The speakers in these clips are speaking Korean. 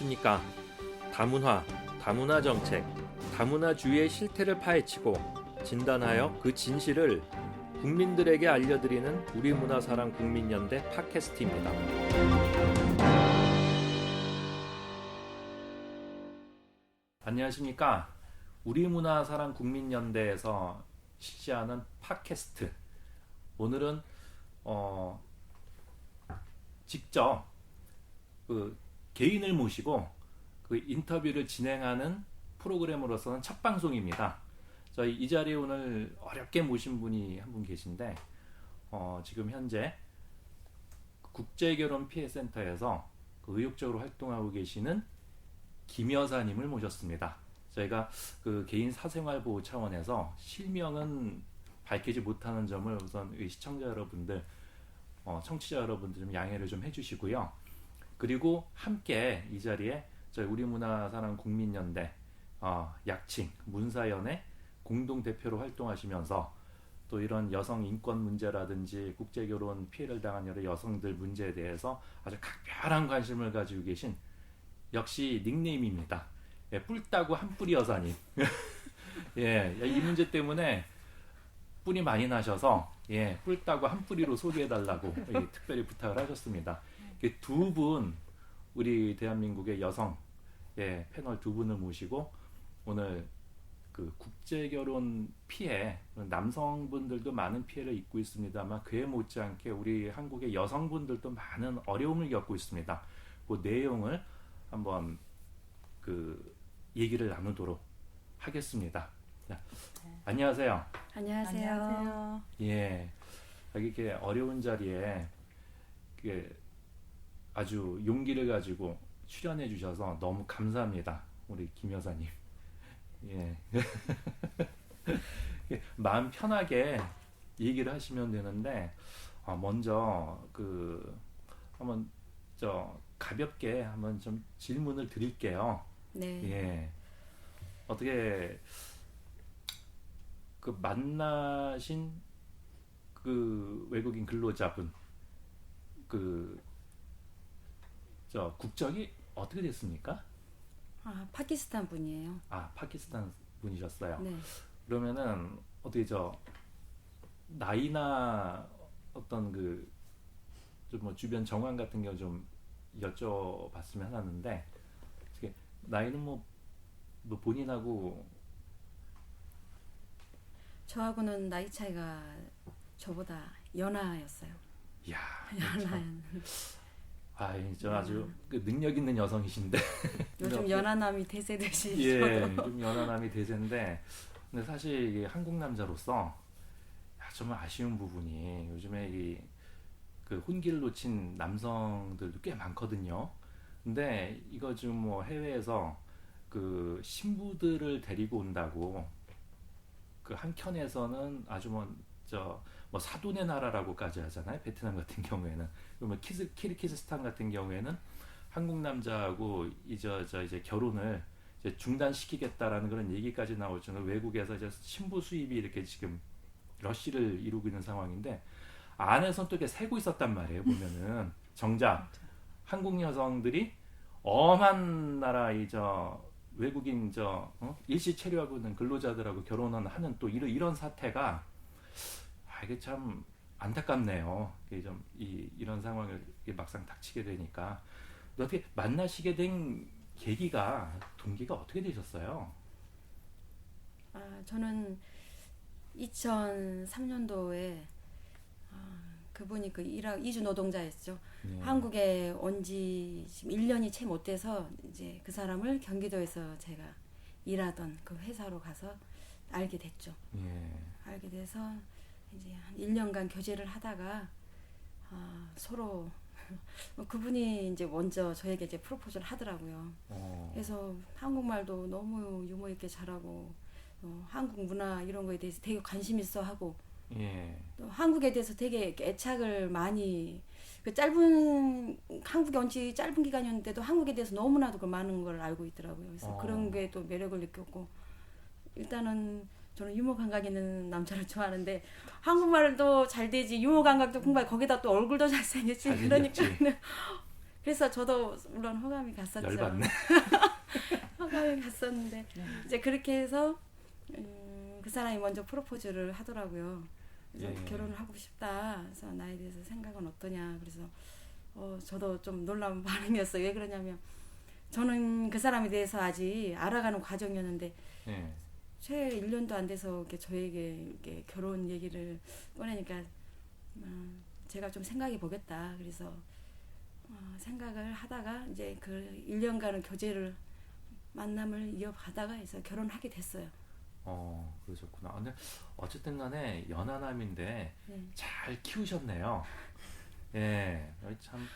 안녕하십니까. 다문화, 다문화 정책, 다문화주의의 실태를 파헤치고 진단하여 그 진실을 국민들에게 알려드리는 우리문화사랑 국민연대 팟캐스트입니다. 안녕하십니까. 우리문화사랑 국민연대에서 실시하는 팟캐스트. 오늘은 직접 개인을 모시고 인터뷰를 진행하는 프로그램으로서는 첫 방송입니다. 저희 이 자리에 오늘 어렵게 모신 분이 한 분 계신데 지금 현재 국제결혼피해센터에서 의욕적으로 활동하고 계시는 김 여사님을 모셨습니다. 저희가 개인 사생활 보호 차원에서 실명은 밝히지 못하는 점을 우선 시청자 여러분들, 청취자 여러분들 좀 양해를 좀 해주시고요. 그리고 함께 이 자리에 저희 우리문화사랑 국민연대 약칭 문사연의 공동대표로 활동하시면서 또 이런 여성 인권 문제라든지 국제결혼 피해를 당한 여러 여성들 문제에 대해서 아주 각별한 관심을 가지고 계신 역시 닉네임입니다. 뿔따구 한뿌리 여사님. 예, 이 문제 때문에 뿔이 많이 나셔서 뿔따구 한뿌리로 소개해달라고 특별히 부탁을 하셨습니다. 두 분, 우리 대한민국의 여성 패널 두 분을 모시고 오늘 국제결혼 피해, 남성분들도 많은 피해를 입고 있습니다만 그에 못지않게 우리 한국의 여성분들도 많은 어려움을 겪고 있습니다. 그 내용을 한번 얘기를 나누도록 하겠습니다. 자, 안녕하세요. 안녕하세요. 예, 여기 이렇게 어려운 자리에 아주 용기를 가지고 출연해 주셔서 너무 감사합니다. 우리 김 여사님. 예. 마음 편하게 얘기를 하시면 되는데 먼저 한번 가볍게 한번 좀 질문을 드릴게요. 네. 예. 어떻게 만나신 외국인 근로자분 국적이 어떻게 됐습니까? 파키스탄 분이에요. 파키스탄 분이셨어요. 네. 그러면은 어떻게 나이나 어떤 좀 주변 정황 같은 거 좀 여쭤봤으면 하는데 나이는 뭐 본인하고 저하고는 나이 차이가 저보다 연하였어요. 이야, 연하연. 저 아주 능력 있는 여성이신데 요즘 연하남이 대세듯이. 예, 좀 연하남이 대세인데 근데 사실 이게 한국 남자로서 정말 아쉬운 부분이 요즘에 혼기를 놓친 남성들도 꽤 많거든요. 근데 이거 지금 뭐 해외에서 신부들을 데리고 온다고 한켠에서는 아주 뭐 사돈의 나라라고까지 하잖아요. 베트남 같은 경우에는 뭐 키르기스스탄 같은 경우에는 한국 남자하고 이제 결혼을 이제 중단시키겠다라는 그런 얘기까지 나올 정도로 외국에서 이제 신부 수입이 이렇게 지금 러쉬를 이루고 있는 상황인데 안에선 또 이렇게 새고 있었단 말이에요. 보면은 정작 한국 여성들이 엄한 나라 외국인 일시 체류하고 있는 근로자들하고 결혼을 하는 또 이런 사태가 이게 참 안타깝네요. 이게 이런 상황을 막상 닥치게 되니까 어떻게 만나시게 된 동기가 어떻게 되셨어요? 저는 2003년도에 그분이 이주 노동자였죠. 네. 한국에 온 지 지금 1년이 채 못 돼서 이제 그 사람을 경기도에서 제가 일하던 그 회사로 가서 알게 됐죠. 예. 알게 돼서 이제 한 1년간 교제를 하다가 서로 그분이 이제 먼저 저에게 이제 프로포즈를 하더라고요. 그래서 한국말도 너무 유머 있게 잘하고 한국 문화 이런 거에 대해서 되게 관심 있어 하고 예. 또 한국에 대해서 되게 애착을 많이 한국에 온 지 짧은 기간이었는데도 한국에 대해서 너무나도 많은 걸 알고 있더라고요. 그래서 그런 게 또 매력을 느꼈고 일단은 저는 유머 감각 있는 남자를 좋아하는데 한국말도 잘 되지 유머 감각도 공부해 거기다 또 얼굴도 잘생겼지 그러니까 그래서 저도 물론 호감이 갔었죠. 열받네. 호감이 갔었는데 이제 그렇게 해서 그 사람이 먼저 프로포즈를 하더라고요. 그래서 예. 결혼을 하고 싶다. 그래서 나에 대해서 생각은 어떠냐. 그래서 저도 좀 놀라운 반응이었어요. 왜 그러냐면 저는 그 사람에 대해서 아직 알아가는 과정이었는데 예. 채 1년도 안 돼서 이렇게 저에게 이렇게 결혼 얘기를 꺼내니까 제가 좀 생각해 보겠다. 그래서 생각을 하다가 이제 그 1년간의 교제를 만남을 이어가다가 해서 결혼하게 됐어요. 그러셨구나. 근데 어쨌든 간에 연하남인데 네. 잘 키우셨네요. 예. 참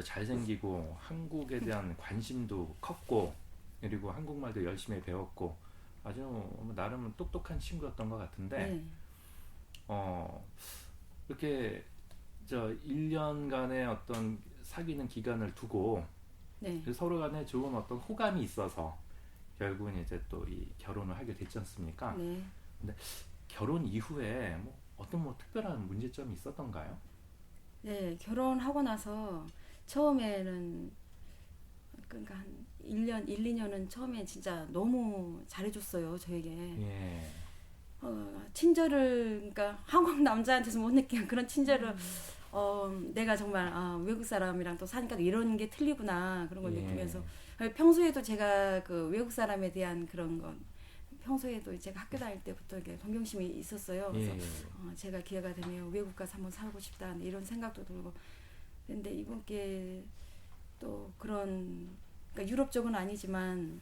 잘생기고 한국에 대한 관심도 컸고 그리고 한국말도 열심히 배웠고 아주 나름 똑똑한 친구였던 것 같은데 네. 이렇게 1년간의 어떤 사귀는 기간을 두고 네. 서로 간에 좋은 어떤 호감이 있어서 결국은 이제 또 이 결혼을 하게 됐지 않습니까? 네. 근데 결혼 이후에 어떤 특별한 문제점이 있었던가요? 네. 결혼하고 나서 처음에는 그러니까 한 1년, 1, 2년은 처음에 진짜 너무 잘해줬어요, 저에게. 예. 친절을, 그러니까 한국 남자한테서 못 느끼는 그런 친절을, 내가 정말, 외국 사람이랑 또 사니까 이런 게 틀리구나, 그런 걸 예. 느끼면서. 평소에도 제가 그 외국 사람에 대한 그런 건, 평소에도 제가 학교 다닐 때부터 이렇게 동경심이 있었어요. 그래서 예. 제가 기회가 되면 외국 가서 한번 살고 싶다, 이런 생각도 들고. 근데 이분께 또 그런, 그러니까 유럽 쪽은 아니지만,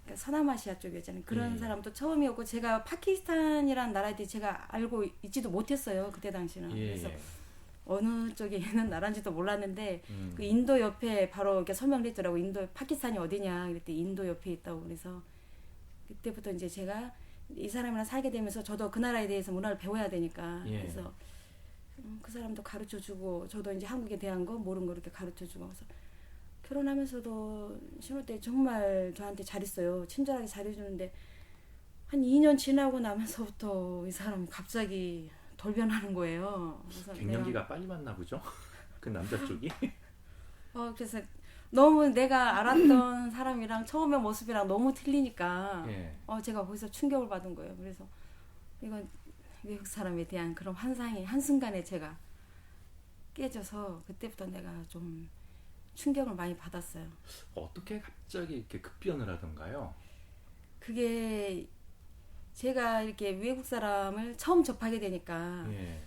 그러니까 서남아시아 쪽이었잖아요. 그런 사람도 처음이었고 제가 파키스탄이라는 나라에 대해 제가 알고 있지도 못했어요. 그때 당시는. 예. 그래서 어느 쪽에 있는 나라인지도 몰랐는데 그 음. 인도 옆에 바로 이렇게 설명을 했더라고. 파키스탄이 어디냐. 그랬더니 인도 옆에 있다고. 그래서 그때부터 이제 제가 이 사람이랑 살게 되면서 저도 그 나라에 대해서 문화를 배워야 되니까. 예. 그래서 그 사람도 가르쳐주고 저도 이제 한국에 대한 거 모르는 거 이렇게 가르쳐주고. 그래서 결혼하면서도 신혼 때 정말 저한테 잘했어요. 친절하게 잘해주는데 한 2년 지나고 나면서부터 이 사람이 갑자기 돌변하는 거예요. 그래서 갱년기가 빨리 왔나 보죠? 그 남자 쪽이? 그래서 너무 내가 알았던 사람이랑 처음의 모습이랑 너무 틀리니까 예. 제가 거기서 충격을 받은 거예요. 그래서 이건 외국 사람에 대한 그런 환상이 한순간에 제가 깨져서 그때부터 내가 좀 충격을 많이 받았어요. 어떻게 갑자기 이렇게 급변을 하던가요? 그게 제가 이렇게 외국 사람을 처음 접하게 되니까 예.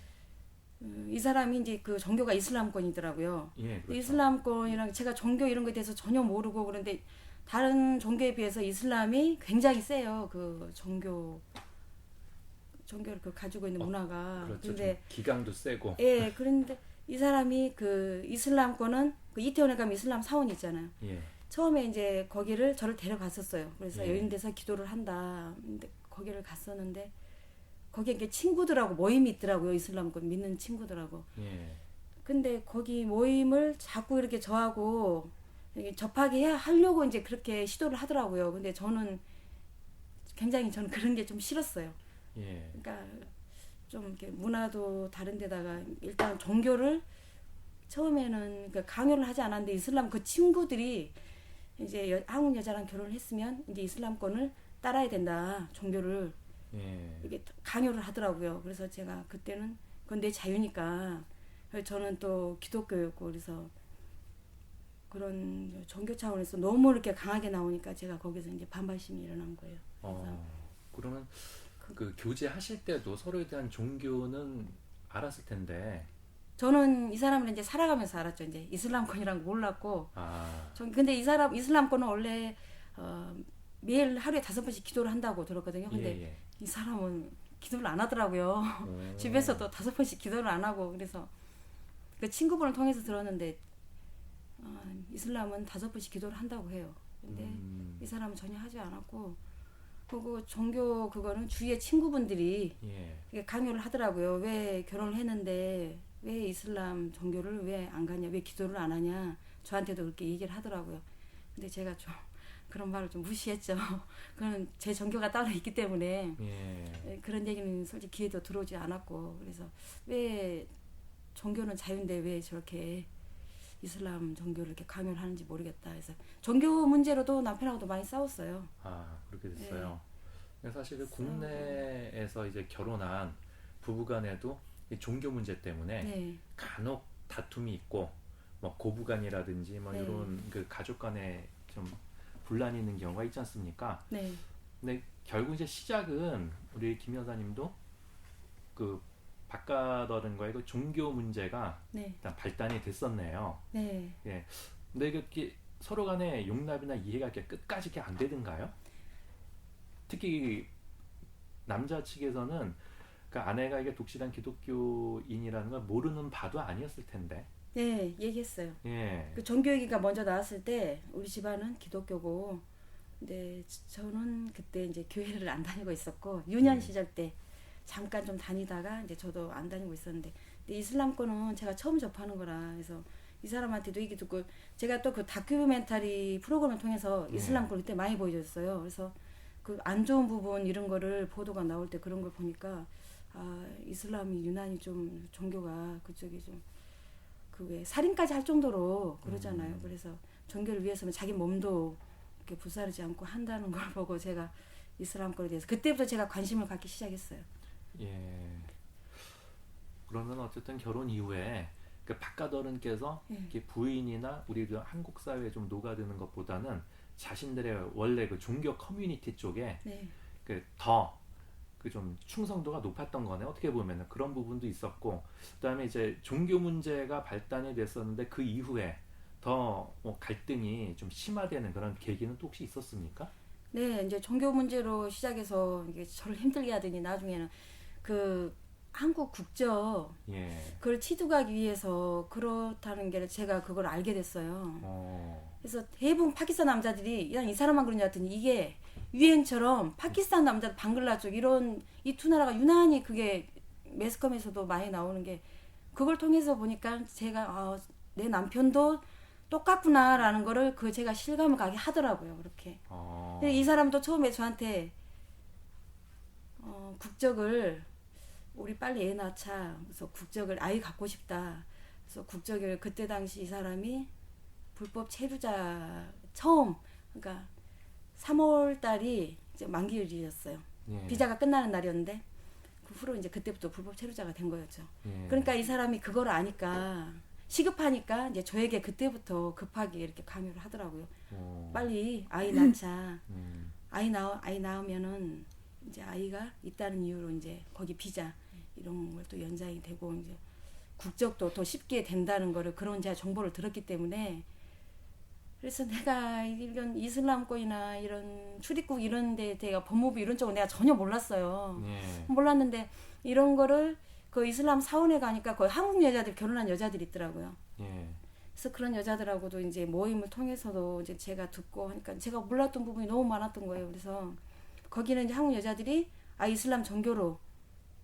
이 사람이 이제 그 종교가 이슬람권이더라고요. 예, 그렇죠. 이슬람권이랑 제가 종교 이런 거에 대해서 전혀 모르고 그런데 다른 종교에 비해서 이슬람이 굉장히 세요. 그 종교를 가지고 있는 문화가. 그렇죠. 근데 기강도 세고. 예, 그런데 이 사람이 그 이슬람권은 그 이태원에 가면 이슬람 사원이 있잖아요. 예. 처음에 이제 거기를 저를 데려갔었어요. 그래서 예. 이런 데서 기도를 한다. 근데 거기를 갔었는데 거기에 이렇게 친구들하고 모임이 있더라고요. 이슬람권 믿는 친구들하고. 예. 근데 거기 모임을 자꾸 이렇게 저하고 접하게 하려고 이제 그렇게 시도를 하더라고요. 근데 저는 그런 게 좀 싫었어요. 예. 그러니까 좀 이렇게 문화도 다른 데다가 일단 종교를 처음에는 그러니까 강요를 하지 않았는데 이슬람 그 친구들이 이제 한국 여자랑 결혼을 했으면 이제 이슬람권을 따라야 된다. 종교를 예. 이게 강요를 하더라고요. 그래서 제가 그때는 그건 내 자유니까. 저는 또 기독교였고 그래서 그런 종교 차원에서 너무 이렇게 강하게 나오니까 제가 거기서 이제 반발심이 일어난 거예요. 그러면 그 교제하실 때도 서로에 대한 종교는 알았을 텐데. 저는 이 사람을 이제 살아가면서 알았죠. 이제 이슬람권이란 거 몰랐고. 근데 이슬람권은 원래 매일 하루에 5번씩 기도를 한다고 들었거든요. 근데 예. 이 사람은 기도를 안 하더라고요. 집에서도 5번씩 기도를 안 하고 그래서 그 친구분을 통해서 들었는데 이슬람은 5번씩 기도를 한다고 해요. 근데 이 사람은 전혀 하지 않았고 그리고 종교 그거는 주위의 친구분들이 예. 강요를 하더라고요. 왜 결혼을 했는데 왜 이슬람 종교를 왜 안 가냐, 왜 기도를 안 하냐 저한테도 그렇게 얘기를 하더라고요. 근데 제가 좀 그런 말을 좀 무시했죠. 그건 제 종교가 따로 있기 때문에 예. 그런 얘기는 솔직히 귀에도 들어오지 않았고 그래서 왜 종교는 자유인데 왜 저렇게 이슬람 종교를 이렇게 강요를 하는지 모르겠다. 그래서 종교 문제로도 남편하고도 많이 싸웠어요. 아, 그렇게 됐어요. 네. 근데 사실 그 국내에서 이제 결혼한 부부간에도 이 종교 문제 때문에 네. 간혹 다툼이 있고 뭐 고부간이라든지 뭐 네. 이런 그 가족 간에 좀 분란이 있는 경우가 있지 않습니까? 네. 근데 결국 이제 시작은 우리 김 여사님도 그 바깥어른과의 그 종교 문제가 네. 일단 발단이 됐었네요. 네. 예. 근데 이게 서로 간에 용납이나 이해가 이렇게 끝까지 이렇게 안 되던가요? 특히 남자 측에서는 그 아내가 이게 독실한 기독교인이라는 걸 모르는 바도 아니었을 텐데. 네, 얘기했어요. 예. 그 종교 얘기가 먼저 나왔을 때 우리 집안은 기독교고, 근데 저는 그때 이제 교회를 안 다니고 있었고 유년 시절 때 잠깐 좀 다니다가 이제 저도 안 다니고 있었는데, 근데 이슬람권은 제가 처음 접하는 거라 그래서 이 사람한테도 얘기 듣고, 제가 또 그 다큐멘터리 프로그램을 통해서 이슬람권 그때 많이 보여줬어요. 그래서 그 안 좋은 부분 이런 거를 보도가 나올 때 그런 걸 보니까 아, 이슬람이 유난히 좀 종교가 그쪽이 좀 그 왜 살인까지 할 정도로 그러잖아요. 그래서 종교를 위해서는 자기 몸도 이렇게 불사르지 않고 한다는 걸 보고 제가 이슬람권에 대해서 그때부터 제가 관심을 갖기 시작했어요. 예. 그러면 어쨌든 결혼 이후에 그 바깥어른께서 이렇게 부인이나 우리 그 한국 사회에 좀 녹아드는 것보다는 자신들의 원래 그 종교 커뮤니티 쪽에 네. 그 더 그 좀 충성도가 높았던 거네. 어떻게 보면은 그런 부분도 있었고, 그다음에 이제 종교 문제가 발단이 됐었는데 그 이후에 더 뭐 갈등이 좀 심화되는 그런 계기는 또 혹시 있었습니까? 네, 이제 종교 문제로 시작해서 이게 저를 힘들게 하더니 나중에는 그 한국 국적 예. 그걸 취득하기 위해서 그렇다는 게 제가 그걸 알게 됐어요. 그래서 대부분 파키스탄 남자들이 그냥 이 사람만 그런 줄 알았더니 이게 유행처럼 파키스탄 남자, 방글라 쪽 이런 이 두 나라가 유난히 그게 매스컴에서도 많이 나오는 게, 그걸 통해서 보니까 제가 내 남편도 똑같구나라는 거를 그 제가 실감을 가게 하더라고요. 그렇게. 근데 이 사람도 처음에 저한테 국적을 우리 빨리 애 낳자. 그래서 국적을 아이 갖고 싶다. 그래서 국적을 그때 당시 이 사람이 불법 체류자 처음, 그러니까 3월 달이 이제 만기일이었어요. 예. 비자가 끝나는 날이었는데 그 후로 이제 그때부터 불법 체류자가 된 거였죠. 예. 그러니까 이 사람이 그걸 아니까 시급하니까 이제 저에게 그때부터 급하게 이렇게 강요를 하더라고요. 빨리 아이 낳자. 아이 낳으면은 이제 아이가 있다는 이유로 이제 거기 비자 이런 걸 또 연장이 되고 이제 국적도 더 쉽게 된다는 거를 그런 제가 정보를 들었기 때문에, 그래서 내가 이런 이슬람권이나 이런 출입국 이런 데 대가 법무부 이런 쪽은 내가 전혀 몰랐어요. 예. 몰랐는데 이런 거를 그 이슬람 사원에 가니까 거의 한국 여자들 결혼한 여자들이 있더라고요. 예. 그래서 그런 여자들하고도 이제 모임을 통해서도 이제 제가 듣고 하니까 제가 몰랐던 부분이 너무 많았던 거예요. 그래서 거기는 이제 한국 여자들이 이슬람 종교로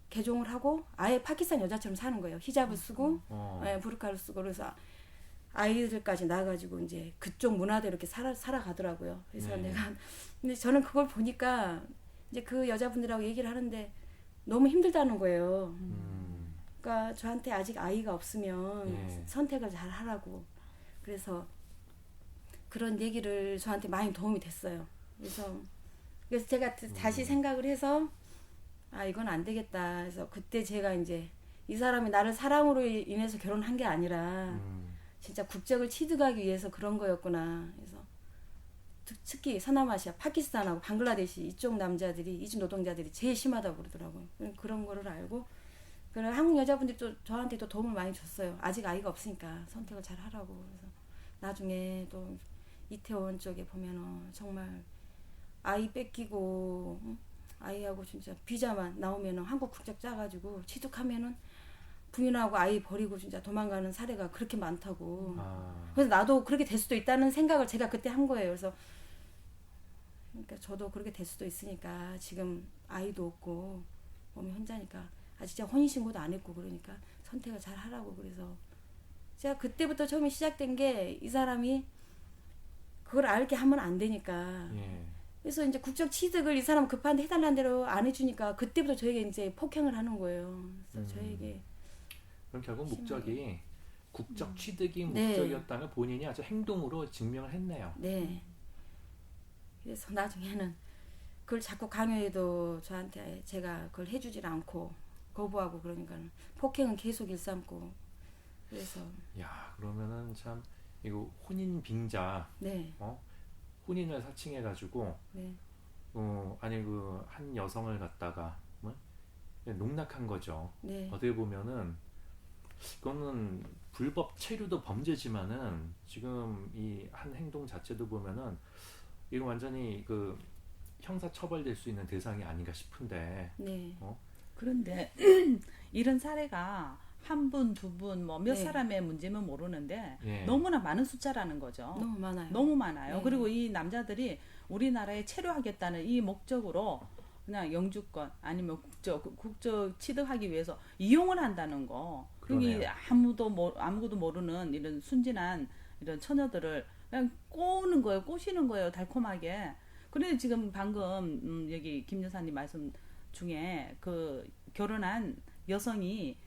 개종을 하고 아예 파키스탄 여자처럼 사는 거예요. 히잡을 쓰고 부르카를 쓰고, 그래서 아이들까지 낳아가지고 이제 그쪽 문화대로 이렇게 살아가더라고요. 그래서 내가, 근데 저는 그걸 보니까 이제 그 여자분들하고 얘기를 하는데 너무 힘들다는 거예요. 그러니까 저한테 아직 아이가 없으면 선택을 잘 하라고. 그래서 그런 얘기를 저한테 많이 도움이 됐어요. 그래서 제가 다시 생각을 해서 이건 안 되겠다. 그래서 그때 제가 이제 이 사람이 나를 사랑으로 인해서 결혼한 게 아니라 진짜 국적을 취득하기 위해서 그런 거였구나. 그래서 특히 서남아시아, 파키스탄하고 방글라데시 이쪽 남자들이, 이주 노동자들이 제일 심하다고 그러더라고요. 그런 거를 알고, 그런 한국 여자분들이 또 저한테 또 도움을 많이 줬어요. 아직 아이가 없으니까 선택을 잘 하라고. 그래서 나중에 또 이태원 쪽에 보면은 정말 아이 뺏기고 아이하고 진짜 비자만 나오면은 한국 국적 짜가지고 취득하면은 부인하고 아이 버리고 진짜 도망가는 사례가 그렇게 많다고. 그래서 나도 그렇게 될 수도 있다는 생각을 제가 그때 한 거예요. 그래서 그러니까 저도 그렇게 될 수도 있으니까 지금 아이도 없고 몸이 혼자니까 진짜 혼인신고도 안 했고 그러니까 선택을 잘 하라고. 그래서 제가 그때부터 처음에 시작된 게 이 사람이 그걸 알게 하면 안 되니까. 그래서 이제 국적 취득을 이 사람 급한데 해달라는 대로 안 해주니까 그때부터 저에게 이제 폭행을 하는 거예요. 그래서 저에게 그럼 결국 목적이 국적 취득이 네. 목적이었다면 본인이 아주 행동으로 증명을 했네요. 네. 그래서 나중에는 그걸 자꾸 강요해도 저한테 제가 그걸 해주질 않고 거부하고 그러니까 폭행은 계속 일삼고 그래서 야, 그러면은 참 이거 혼인 빙자, 네. 혼인을 사칭해가지고 네. 아니 그 한 여성을 갖다가 뭐? 농락한 거죠. 네. 어떻게 보면은 그거는 불법 체류도 범죄지만은 지금 이 한 행동 자체도 보면은 이거 완전히 그 형사 처벌될 수 있는 대상이 아닌가 싶은데. 네. 그런데 이런 사례가 한 분, 두 분, 뭐 몇 네. 사람의 문제면 모르는데 예. 너무나 많은 숫자라는 거죠. 너무 많아요. 너무 많아요. 네. 그리고 이 남자들이 우리나라에 체류하겠다는 이 목적으로 그냥 영주권 아니면 국적 취득하기 위해서 이용을 한다는 거. 여기 그러네요. 아무것도 모르는 이런 순진한 이런 처녀들을 그냥 꼬시는 거예요, 달콤하게. 그런데 지금 방금 여기 김 여사님 말씀 중에 그 결혼한 여성이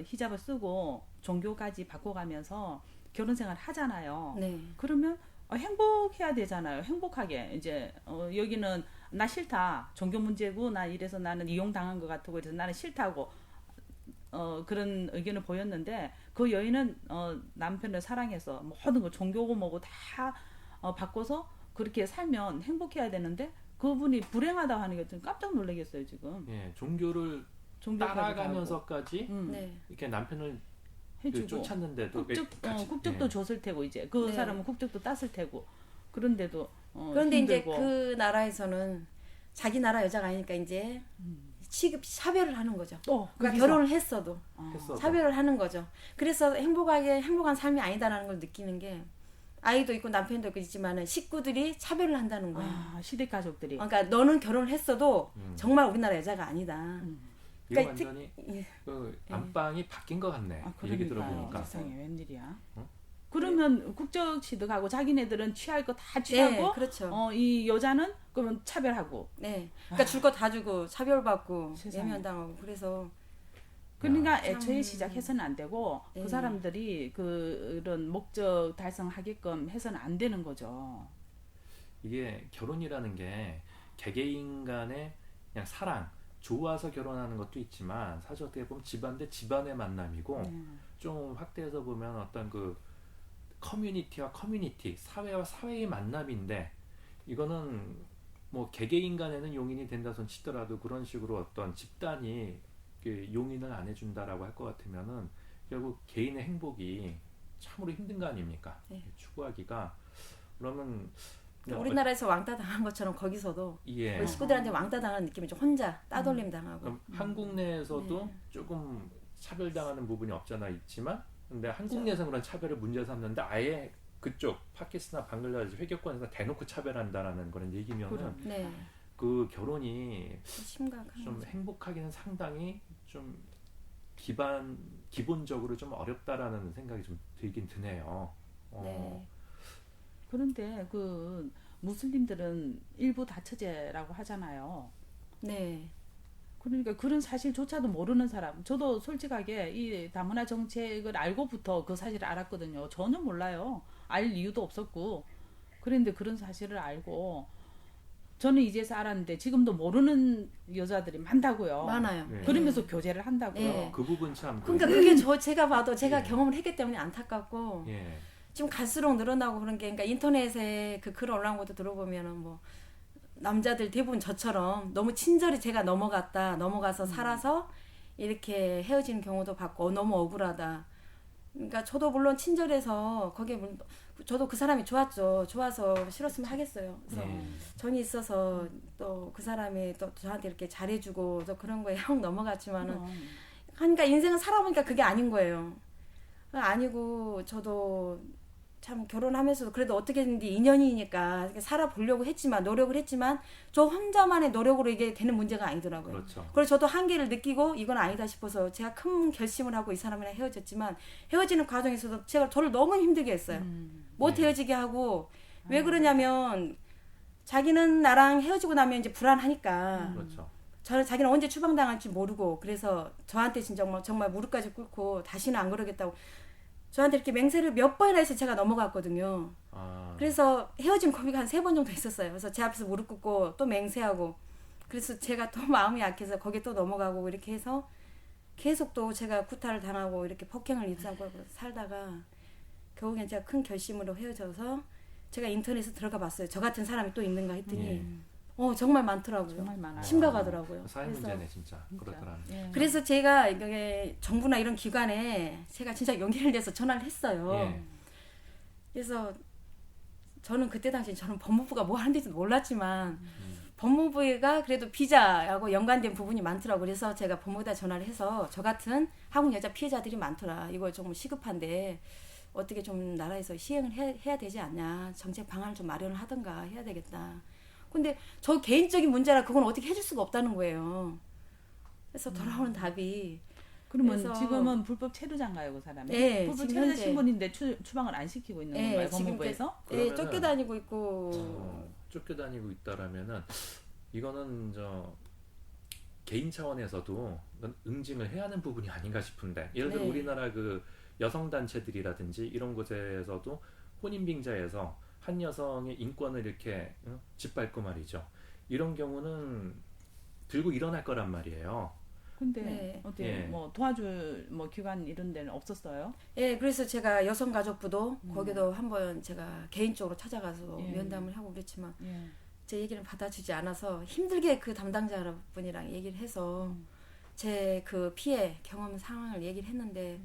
히잡을 쓰고 종교까지 바꿔가면서 결혼 생활 하잖아요. 네. 그러면 행복해야 되잖아요. 행복하게 이제 여기는 나 싫다. 종교 문제고 나 이래서 나는 이용당한 것 같고 그래서 나는 싫다고 그런 의견을 보였는데 그 여인은 남편을 사랑해서 모든 거 종교고 뭐고 다 바꿔서 그렇게 살면 행복해야 되는데 그분이 불행하다고 하는 게 좀 깜짝 놀라겠어요 지금. 예, 종교를 종교까지 따라가면서까지 네. 이렇게 남편을 해주고 쫓았는데도 국적도 줬을 테고 이제 그 네. 사람은 국적도 땄을 테고 그런데도 그런데 힘들고. 이제 그 나라에서는 자기 나라 여자가 아니니까 이제 취급 차별을 하는 거죠. 그러니까 거기서. 결혼을 했어도 했어도. 차별을 하는 거죠. 그래서 행복한 삶이 아니다라는 걸 느끼는 게 아이도 있고 남편도 있지만은 식구들이 차별을 한다는 거예요. 시댁 가족들이. 그러니까 너는 결혼을 했어도 정말 우리나라 여자가 아니다. 이거 그러니까 완전히 예. 그 안방이 바뀐 것 같네. 얘기 들어보니까. 세상에 웬일이야. 그러면 국적 취득하고 자기네들은 취할 거 다 취하고 네, 그렇죠. 이 여자는 그러면 차별하고. 네. 그러니까 줄 거 다 주고 차별받고 세상에. 외면당하고 그래서 그러니까 참. 애초에 시작해서는 안 되고 네. 그 사람들이 그런 목적 달성하게끔 해서는 안 되는 거죠. 이게 결혼이라는 게 개개인 간의 그냥 사랑, 좋아서 결혼하는 것도 있지만 사실 어떻게 보면 집안 대 집안의 만남이고 좀 확대해서 보면 어떤 그 커뮤니티와 커뮤니티, 사회와 사회의 만남인데 이거는 뭐 개개인 간에는 용인이 된다 손 치더라도 그런 식으로 어떤 집단이 용인을 안 해준다라고 할 것 같으면은 결국 개인의 행복이 참으로 힘든 거 아닙니까? 네. 추구하기가. 그러면 우리나라에서 왕따 당한 것처럼 거기서도 예. 거의 식구들한테 왕따 당하는 느낌이죠. 혼자 따돌림 당하고. 그럼 한국 내에서도 네. 조금 차별당하는 부분이 없잖아 있지만 근데 한국 내에서 그런 차별을 문제 삼는데 아예 그쪽 파키스탄 방글라데시 회교권에서 대놓고 차별한다라는 그런 얘기면은 네. 그 결혼이 심각한 좀 거죠. 행복하기는 상당히 좀 기본적으로 좀 어렵다라는 생각이 좀 들긴 드네요. 네. 그런데 그 무슬림들은 일부 다처제라고 하잖아요. 네. 그러니까 그런 사실조차도 모르는 사람. 저도 솔직하게 이 다문화 정책을 알고부터 그 사실을 알았거든요. 전혀 몰라요. 알 이유도 없었고. 그런데 그런 사실을 알고 저는 이제서 알았는데 지금도 모르는 여자들이 많다고요. 많아요. 네. 그러면서 교제를 한다고요. 네. 그 부분 참 그러니까 그게 제가 봐도 제가 예. 경험을 했기 때문에 안타깝고 예. 지금 갈수록 늘어나고 그런 게 그러니까 인터넷에 그 글 올라온 것도 들어보면은 뭐 남자들 대부분 저처럼 너무 친절히 제가 넘어가서 살아서 이렇게 헤어지는 경우도 봤고 너무 억울하다. 그러니까 저도 물론 친절해서 거기에 저도 그 사람이 좋아서 싫었으면 하겠어요. 그래서 예. 정이 있어서 또 그 사람이 또 저한테 이렇게 잘해주고 또 그런 거에 형 넘어갔지만은 그러니까 인생은 살아보니까 그게 아닌 거예요. 아니고 저도 참 결혼하면서도 그래도 어떻게 했는지 인연이니까 살아보려고 했지만 노력을 했지만 저 혼자만의 노력으로 이게 되는 문제가 아니더라고요. 그렇죠. 그래서 저도 한계를 느끼고 이건 아니다 싶어서 제가 큰 결심을 하고 이 사람이랑 헤어졌지만 헤어지는 과정에서도 제가 저를 너무 힘들게 했어요. 못 네. 헤어지게 하고 왜 그러냐면 자기는 나랑 헤어지고 나면 이제 불안하니까 그렇죠. 자기는 언제 추방당할지 모르고 그래서 저한테 진짜 정말 무릎까지 꿇고 다시는 안 그러겠다고 저한테 이렇게 맹세를 몇 번이나 해서 제가 넘어갔거든요. 아, 그래서 헤어진 고비가 한 3번 정도 있었어요. 그래서 제 앞에서 무릎 꿇고 또 맹세하고 그래서 제가 또 마음이 약해서 거기에 또 넘어가고 이렇게 해서 계속 또 제가 구타를 당하고 이렇게 폭행을 입사하고 살다가 결국엔 제가 큰 결심으로 헤어져서 제가 인터넷에 들어가 봤어요. 저 같은 사람이 또 있는가 했더니 예. 정말 많더라고요. 정말 많아요. 심각하더라고요. 사회 문제네 진짜. 그렇더라. 예. 그래서 제가 이게 정부나 이런 기관에 제가 진짜 용기를 내서 전화를 했어요. 예. 그래서 저는 그때 당시 저는 법무부가 뭐 하는지도 몰랐지만 법무부가 그래도 비자하고 연관된 부분이 많더라고요. 그래서 제가 법무부에다 전화를 해서 저 같은 한국 여자 피해자들이 많더라. 이거 좀 시급한데 어떻게 좀 나라에서 시행을 해야 되지 않냐. 정책 방안을 좀 마련을 하든가 해야 되겠다. 근데 저 개인적인 문제라 그건 어떻게 해줄 수가 없다는 거예요. 그래서 돌아오는 답이 그러면 그래서- 지금은 불법 체류자인가요, 그 사람이? 네, 불법 지금 체류자 현재- 신분인데 추방을 안 시키고 있는 건가요, 지금 법무부에서? 예, 그러면은- 쫓겨다니고 있고 쫓겨다니고 있다라면은 이거는 개인 차원에서도 이건 응징을 해야 하는 부분이 아닌가 싶은데 예를 들어 네. 우리나라 그 여성 단체들이라든지 이런 곳에서도 혼인빙자에서 한 여성의 인권을 이렇게 짓밟고 말이죠. 이런 경우는 들고 일어날 거란 말이에요. 근데 네. 어때 예. 뭐 도와줄 뭐 기관 이런 데는 없었어요? 예, 그래서 제가 여성가족부도 거기도 한번 제가 개인적으로 찾아가서 예. 면담을 하고 그랬지만 예. 제 얘기를 받아주지 않아서 힘들게 그 담당자분이랑 얘기를 해서 제 그 피해 경험 상황을 얘기를 했는데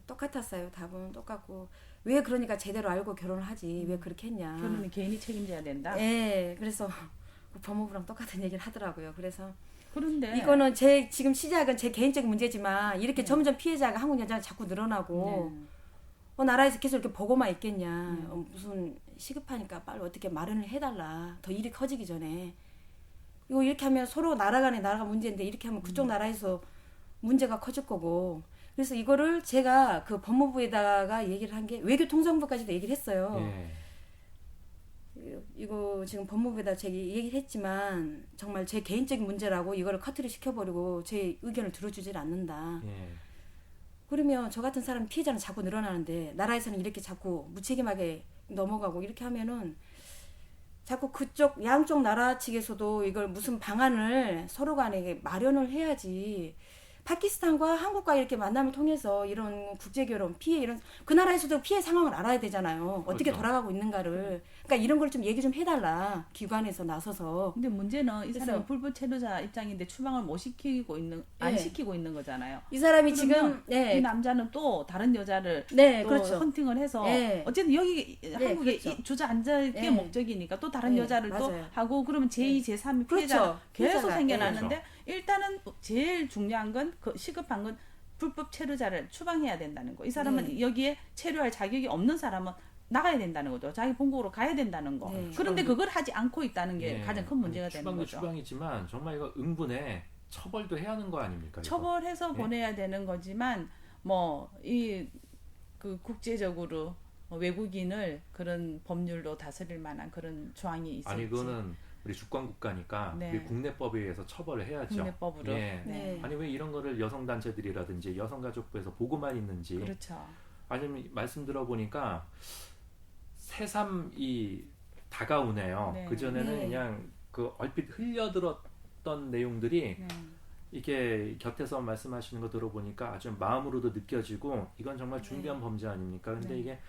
똑같았어요. 답은 똑같고 왜 그러니까 제대로 알고 결혼을 하지 왜 그렇게 했냐. 결혼은 개인이 책임져야 된다. 예, 그래서 그 법무부랑 똑같은 얘기를 하더라고요. 그래서 그런데 이거는 제 지금 시작은 제 개인적인 문제지만 이렇게 네. 점점 피해자가 한국 여자가 자꾸 늘어나고 네. 나라에서 계속 이렇게 보고만 있겠냐. 무슨 시급하니까 빨리 어떻게 마련을 해달라. 더 일이 커지기 전에. 이거 이렇게 하면 서로 나라 간에 나라가 문제인데 이렇게 하면 그쪽 나라에서 문제가 커질 거고. 그래서 이거를 제가 그 법무부에다가 얘기를 한 게 외교통상부까지도 얘기를 했어요. 예. 이거 지금 법무부에다 제가 얘기를 했지만 정말 제 개인적인 문제라고 이거를 커트를 시켜버리고 제 의견을 들어주질 않는다. 예. 그러면 저 같은 사람 피해자는 자꾸 늘어나는데 나라에서는 이렇게 자꾸 무책임하게 넘어가고 이렇게 하면은 자꾸 그쪽 양쪽 나라 측에서도 이걸 무슨 방안을 서로 간에 마련을 해야지. 파키스탄과 한국과 이렇게 만남을 통해서 이런 국제결혼 피해 이런 그 나라에서도 피해 상황을 알아야 되잖아요. 어떻게 그렇죠. 돌아가고 있는가를. 그러니까 이런 걸 좀 얘기 좀 해달라. 기관에서 나서서. 근데 문제는 이 그래서- 사람은 불법 체류자 입장인데 추방을 못 시키고 있는 안 예. 시키고 있는 거잖아요. 이 사람이 그러면 지금 이 남자는 또 다른 여자를 네, 또 그렇죠. 헌팅을 해서 예. 어쨌든 여기 한국에 그렇죠. 주저앉을 게 예. 목적이니까 또 다른 예, 여자를 또 맞아요. 하고 그러면 제2, 제3의 피해자가 그렇죠. 계속 피해자가, 생겨나는데 예. 일단은 제일 중요한 건 그 시급한 건 불법 체류자를 추방해야 된다는 거. 이 사람은 네. 여기에 체류할 자격이 없는 사람은 나가야 된다는 거죠. 자기 본국으로 가야 된다는 거. 네. 그런데 그걸 하지 않고 있다는 게 예. 가장 큰 문제가 되는 추방도 거죠. 추방이지만 정말 이거 응분에 처벌도 해야 하는 거 아닙니까? 이거? 처벌해서 예. 보내야 되는 거지만 뭐 이 그 국제적으로 외국인을 그런 법률로 다스릴 만한 그런 조항이 있을지 아니 그거는 우리 주권 국가니까 네. 우리 국내법에 의해서 처벌을 해야죠. 국내법으로. 예. 네. 아니 왜 이런 거를 여성 단체들이라든지 여성가족부에서 보고만 있는지 그렇죠. 아니면 말씀 들어보니까 새삼이 다가오네요. 네. 그 전에는 네. 그냥 그 얼핏 흘려들었던 내용들이 네. 이게 곁에서 말씀하시는 거 들어보니까 아주 마음으로도 느껴지고 이건 정말 중대한 범죄 아닙니까? 근데 네. 이게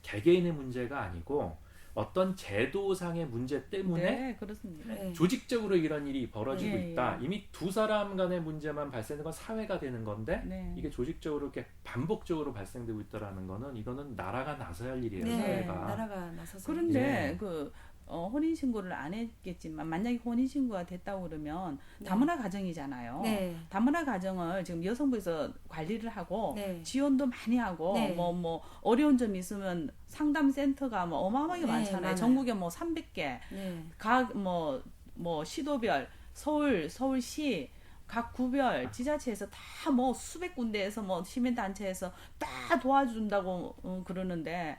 개개인의 문제가 아니고 어떤 제도상의 문제 때문에 네, 그렇습니다. 네. 조직적으로 이런 일이 벌어지고 예, 있다. 예. 이미 두 사람 간의 문제만 발생된 건 사회가 되는 건데 네. 이게 조직적으로 이렇게 반복적으로 발생되고 있다라는 거는 이거는 나라가 나서야 할 일이에요. 네, 사회가. 나라가 나서서. 그런데 예. 그 혼인 신고를 안 했겠지만 만약에 혼인 신고가 됐다고 그러면 네. 다문화 가정이잖아요. 네. 다문화 가정을 지금 여성부에서 관리를 하고 네. 지원도 많이 하고 네. 뭐 어려운 점이 있으면 상담 센터가 뭐 어마어마하게 네, 많잖아요. 많아요. 전국에 뭐 300개 네. 각 뭐 시도별 서울시 각 구별 지자체에서 다 뭐 수백 군데에서 뭐 시민단체에서 다 도와준다고 그러는데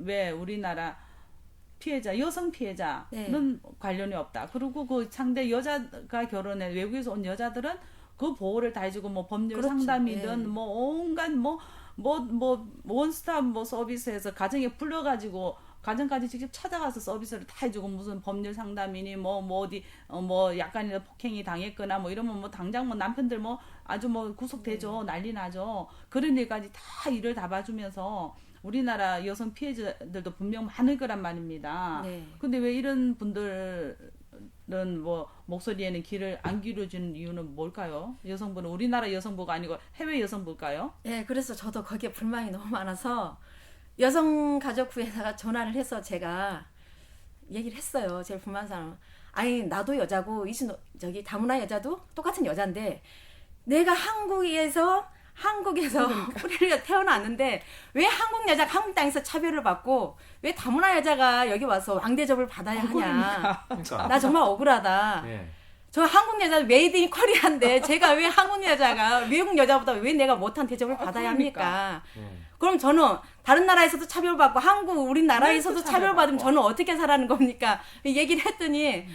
왜 우리나라 피해자 여성 피해자는 네. 관련이 없다. 그리고 그 상대 여자가 결혼해 외국에서 온 여자들은 그 보호를 다 해주고 뭐 법률 그렇죠. 상담이든 예. 뭐 온갖 뭐 뭐 원스톱 뭐 서비스에서 가정에 불러가지고 가정까지 직접 찾아가서 서비스를 다 해주고 무슨 법률 상담이니 뭐 어디 뭐 약간이라도 폭행이 당했거나 뭐 이러면 뭐 당장 뭐 남편들 뭐 아주 뭐 구속되죠. 난리 나죠. 그런 일까지 다 일을 다 봐주면서 우리나라 여성 피해자들도 분명 많을 거란 말입니다. 네. 근데 왜 이런 분들은 뭐 목소리에는 귀를 안 기울여주는 이유는 뭘까요? 여성부는 우리나라 여성부가 아니고 해외 여성부일까요? 네, 그래서 저도 거기에 불만이 너무 많아서 여성가족부에다가 전화를 해서 제가 얘기를 했어요. 제일 불만한 사람은. 아니, 나도 여자고, 저기 다문화 여자도 똑같은 여잔데, 내가 한국에서 우리가 태어났는데, 왜 한국 여자가 한국 땅에서 차별을 받고, 왜 다문화 여자가 여기 와서 왕대접을 받아야 하냐. 그러니까. 나 정말 억울하다. 예. 저 한국 여자 메이드 인 코리아인데, 제가 왜 한국 여자가 외국 여자보다 왜 내가 못한 대접을 받아야 합니까? 예. 그럼 저는 다른 나라에서도 차별받고 우리나라에서도 왜 또 차별받으면 차별받고? 저는 어떻게 살라는 겁니까? 얘기를 했더니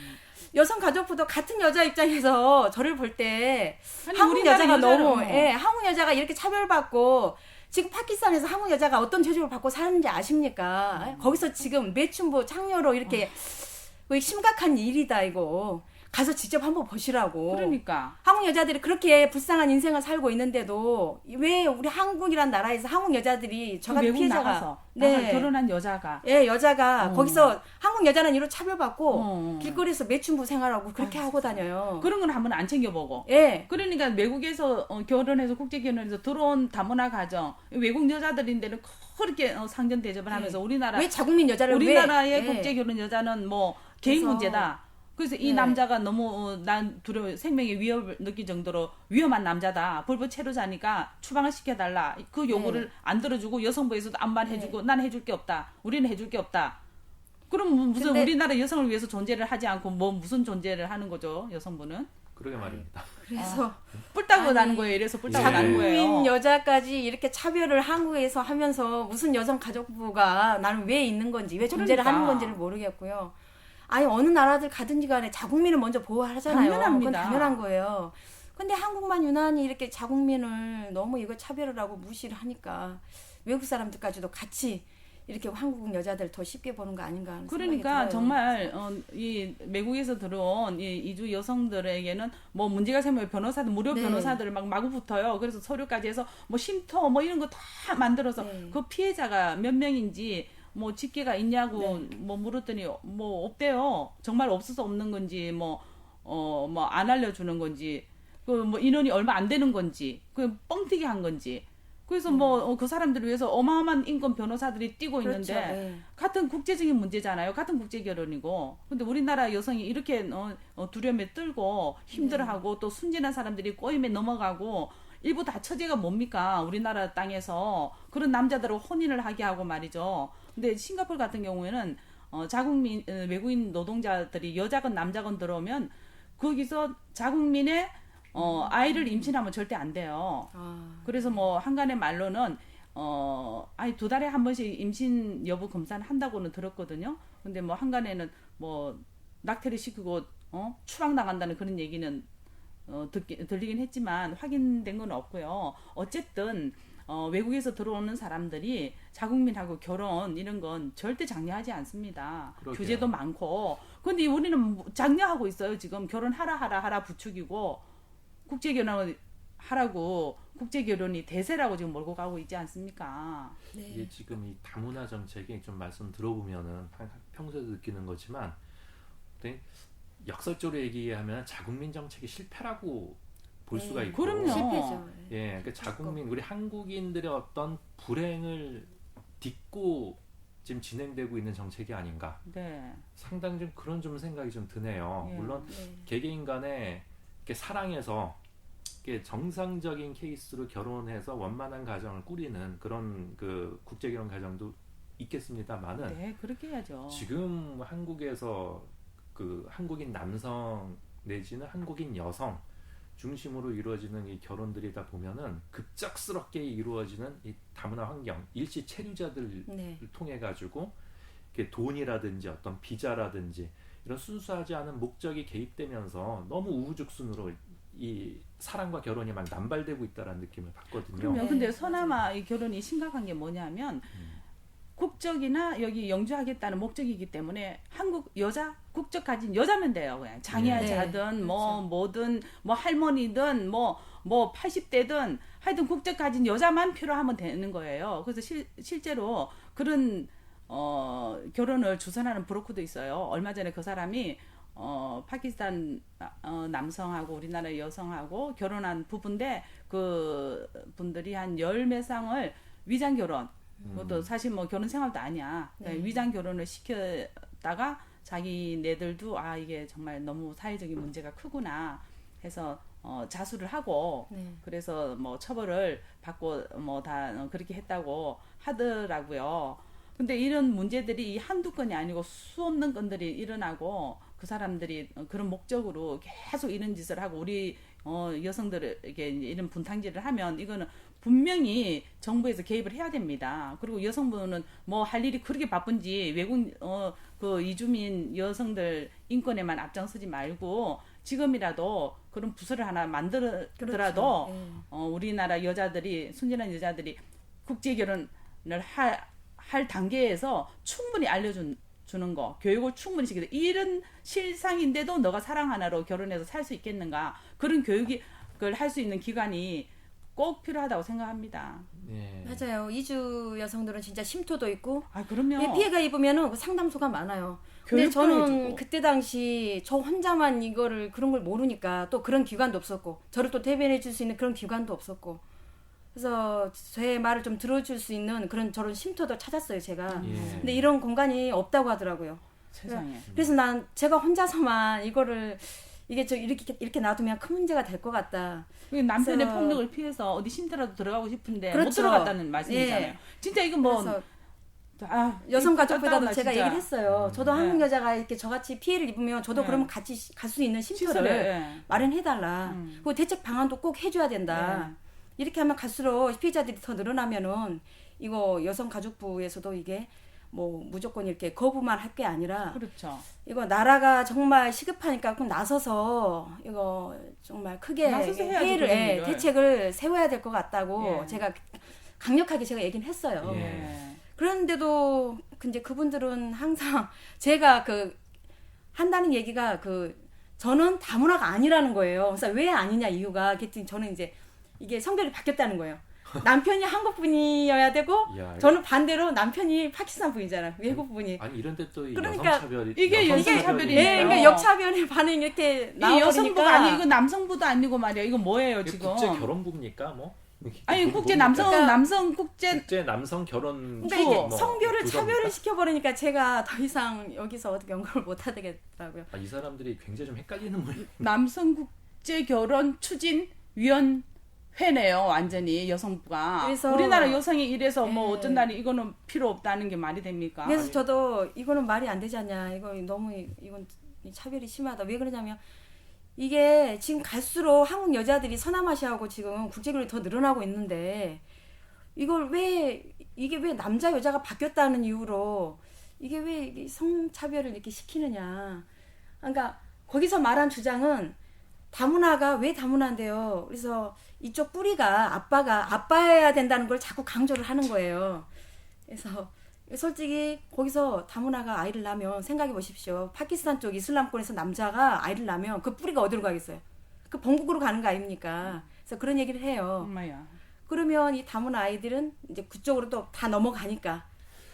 여성가족부도 같은 여자 입장에서 저를 볼 때 아니, 한국 우리나라 여자가 너무 여자는 한국 여자가 이렇게 차별받고 지금 파키스탄에서 한국 여자가 어떤 대접을 받고 사는지 아십니까? 거기서 지금 매춘부 창녀로 이렇게 심각한 일이다 이거. 가서 직접 한번 보시라고. 그러니까 한국 여자들이 그렇게 불쌍한 인생을 살고 있는데도 왜 우리 한국이란 나라에서 한국 여자들이 저 같은 외국 피해자가 나가서 결혼한 여자가 여자가 거기서 한국 여자는 이로 차별받고 어. 길거리에서 매춘부 생활하고 그렇게 하고 다녀요. 그런 건 한번 안 챙겨보고. 예. 그러니까 외국에서 결혼해서 국제 결혼해서 들어온 다문화 가정 외국 여자들인데는 그렇게 상전 대접을 하면서 왜 자국민 여자를 우리나라의 왜 국제 결혼 여자는 뭐 개인 그래서- 문제다. 그래서 이 네. 남자가 너무 난 두려워 생명의 위협을 느낄 정도로 위험한 남자다. 불법 체류자니까 추방을 시켜달라. 그 요구를 안 들어주고 여성부에서도 안 말해주고 난 해줄 게 없다. 우리는 해줄 게 없다. 그럼 무슨 근데- 우리나라 여성을 위해서 존재를 하지 않고 뭐 무슨 존재를 하는 거죠 여성부는? 그러게 말입니다. 그래서 뿔따고 아니, 나는 거예요. 이래서 뿔따고 예. 나는 거예요. 자국민 여자까지 이렇게 차별을 한국에서 하면서 무슨 여성가족부가 나는 왜 있는 건지 왜 존재를 그러니까. 하는 건지를 모르겠고요. 아니 어느 나라들 가든지 간에 자국민을 먼저 보호하잖아요. 당연합니다. 그건 당연한 거예요. 근데 한국만 유난히 이렇게 자국민을 너무 이거 차별을 하고 무시를 하니까 외국 사람들까지도 같이 이렇게 한국 여자들 더 쉽게 보는 거 아닌가 하는 그러니까 생각이 들어요. 정말 이 외국에서 들어온 이 이주 여성들에게는 뭐 문제가 생기면 변호사들 무료 네. 변호사들을 막 마구 붙어요. 그래서 서류까지 해서 뭐 쉼터 뭐 이런 거 다 만들어서 네. 그 피해자가 몇 명인지 뭐 직계가 있냐고 네. 뭐 물었더니 뭐 없대요. 정말 없어서 없는 건지 뭐 안 알려주는 건지 그 뭐 인원이 얼마 안 되는 건지 그 뻥튀기 한 건지 그래서 뭐 그 사람들을 위해서 어마어마한 인권 변호사들이 뛰고 그렇죠. 있는데 네. 같은 국제적인 문제잖아요. 같은 국제 결혼이고. 근데 우리나라 여성이 이렇게 두려움에 떨고 힘들어하고 또 순진한 사람들이 꼬임에 넘어가고 일부 다 처제가 뭡니까? 우리나라 땅에서 그런 남자들을 혼인을 하게 하고 말이죠. 근데 싱가포르 같은 경우에는 자국민 외국인 노동자들이 여자건 남자건 들어오면 거기서 자국민의 아이를 임신하면 절대 안 돼요. 그래서 뭐 한간의 말로는 아니 2달에 한 번씩 임신 여부 검사를 한다고는 들었거든요. 근데 뭐 한간에는 뭐 낙태를 시키고 추방 나간다는 그런 얘기는 들리긴 했지만 확인된 건 없고요. 어쨌든 외국에서 들어오는 사람들이 자국민하고 결혼 이런 건 절대 장려하지 않습니다. 그러게요. 규제도 많고. 근데 우리는 장려하고 있어요. 지금 결혼하라 부추기고 국제 결혼을 하라고 국제 결혼이 대세라고 지금 몰고 가고 있지 않습니까? 이게 지금 이 다문화 정책이 좀 말씀 들어보면은 평소에도 느끼는 거지만 되게 역설적으로 얘기하면 자국민 정책이 실패라고 볼 수가 있고 그럼요. 실패죠. 예, 그러니까 자국민 우리 한국인들의 어떤 불행을 딛고 지금 진행되고 있는 정책이 아닌가. 네. 상당히 좀 그런 좀 생각이 좀 드네요. 예. 물론 네. 개개인 간에 이렇게 사랑해서 이렇게 정상적인 케이스로 결혼해서 원만한 가정을 꾸리는 그런 그 국제결혼 가정도 있겠습니다만은 네, 그렇게 해야죠. 지금 한국에서 그 한국인 남성 내지는 한국인 여성 중심으로 이루어지는 이 결혼들이다 보면은 급작스럽게 이루어지는 이 다문화 환경, 일시 체류자들을 네. 통해 가지고 이렇게 돈이라든지 어떤 비자라든지 이런 순수하지 않은 목적이 개입되면서 너무 우후죽순으로 이 사랑과 결혼이 막 남발되고 있다라는 느낌을 받거든요. 그러면 네, 근데 서남아 이 결혼이 심각한 게 뭐냐면 국적이나 여기 영주하겠다는 목적이기 때문에 한국 여자 국적 가진 여자면 돼요. 그냥 장애자든 네, 뭐 그렇죠. 뭐든 뭐 할머니든 뭐 80대든 하여튼 국적 가진 여자만 필요하면 되는 거예요. 그래서 실제로 그런 결혼을 주선하는 브로커도 있어요. 얼마 전에 그 사람이 파키스탄 남성하고 우리나라 여성하고 결혼한 부부인데 그 분들이 한 열 몇 쌍을 위장 결혼 그것도 사실 뭐 결혼 생활도 아니야. 네. 위장 결혼을 시켰다가 자기네들도 아 이게 정말 너무 사회적인 문제가 크구나 해서 자수를 하고 네. 그래서 뭐 처벌을 받고 뭐 다 그렇게 했다고 하더라고요. 근데 이런 문제들이 한두 건이 아니고 수없는 건들이 일어나고 그 사람들이 그런 목적으로 계속 이런 짓을 하고 우리 여성들에게 이런 분탕질을 하면 이거는 분명히 정부에서 개입을 해야 됩니다. 그리고 여성분은 뭐 할 일이 그렇게 바쁜지 외국 그 이주민 여성들 인권에만 앞장서지 말고 지금이라도 그런 부서를 하나 만들더라도 그렇죠. 우리나라 여자들이 순진한 여자들이 국제 결혼을 할 단계에서 충분히 알려주는 거 교육을 충분히 시키고 이런 실상인데도 너가 사랑 하나로 결혼해서 살 수 있겠는가 그런 교육을 할 수 있는 기관이 꼭 필요하다고 생각합니다. 네. 맞아요. 이주 여성들은 진짜 심토도 있고 아 그럼요. 피해가 입으면은 상담소가 많아요. 근데 교육도 저는 해주고. 그때 당시 저 혼자만 이거를 그런 걸 모르니까 또 그런 기관도 없었고 저를 또 대변해 줄 수 있는 그런 기관도 없었고 그래서 제 말을 좀 들어줄 수 있는 그런 저런 쉼터도 찾았어요 제가. 예. 근데 이런 공간이 없다고 하더라고요. 세상에. 그래서 난 제가 혼자서만 이거를 이게 저 이렇게 놔두면 큰 문제가 될 것 같다. 남편의 그래서- 폭력을 피해서 어디 쉼터라도 들어가고 싶은데 못 그렇죠. 들어갔다는 말씀이잖아요. 예. 진짜 이건 뭐 그래서 아, 여성가족부에다도 답답하다, 제가 진짜. 얘기를 했어요. 저도 한국 네. 여자가 이렇게 저같이 피해를 입으면 저도 네. 그러면 같이 갈 수 있는 쉼터를 시설에, 예. 마련해달라. 그리고 대책 방안도 꼭 해줘야 된다. 네. 이렇게 하면 갈수록 피해자들이 더 늘어나면은 이거 여성가족부에서도 이게 뭐 무조건 이렇게 거부만 할 게 아니라 그렇죠. 이거 나라가 정말 시급하니까 꼭 나서서 이거 정말 크게 나서서 해야죠, 피해를 그런 일을. 대책을 세워야 될 것 같다고 예. 제가 강력하게 제가 얘기는 했어요. 예. 그런데도 근데 그분들은 항상 제가 그 한다는 얘기가 그 저는 다문화가 아니라는 거예요. 그래서 왜 아니냐 이유가 그랬더니 저는 이제 이게 성별이 바뀌었다는 거예요. 남편이 한국 분이어야 되고 야, 저는 반대로 남편이 파키스탄 분이잖아요. 외국 분이. 아니 이런데 또 이 그러니까 여성차별이 이게 여성차별이네요. 예, 그러니까 역차별의 반응이 이렇게 이 여성부가 나와버리니까 아니 이거 남성부도 아니고 말이야. 이거 뭐예요 이게 지금? 국제 결혼부입니까 뭐? 아니 뭐- 국제 뭡니까? 남성 그러니까- 남성 국제 국제 남성 결혼 그러니까 이게 뭐 성별을 부서입니까? 차별을 시켜버리니까 제가 더 이상 여기서 어떻게 연구를 못 하겠더라고요. 이 사람들이 굉장히 좀 헷갈리는 모양. 남성 국제 결혼 추진 위원회네요. 완전히 여성부가. 그래서- 우리나라 여성이 이래서 뭐 예. 어쩐다니 이거는 필요 없다는 게 말이 됩니까? 그래서 저도 이거는 말이 안 되지 않냐. 이거 너무 이건 차별이 심하다. 왜 그러냐면 이게 지금 갈수록 한국 여자들이 서남아시아하고 지금 국제결혼이 더 늘어나고 있는데 이걸 이게 왜 남자 여자가 바뀌었다는 이유로 이게 왜 이게 성차별을 이렇게 시키느냐. 그러니까 거기서 말한 주장은 다문화가 왜 다문화인데요. 그래서 이쪽 뿌리가 아빠가 아빠여야 된다는 걸 자꾸 강조를 하는 거예요. 그래서 솔직히 거기서 다문화가 아이를 낳으면 생각해 보십시오. 파키스탄 쪽 이슬람권에서 남자가 아이를 낳으면 그 뿌리가 어디로 가겠어요? 그 본국으로 가는 거 아닙니까? 그래서 그런 얘기를 해요. 엄마야. 그러면 이 다문화 아이들은 이제 그쪽으로 또 다 넘어가니까.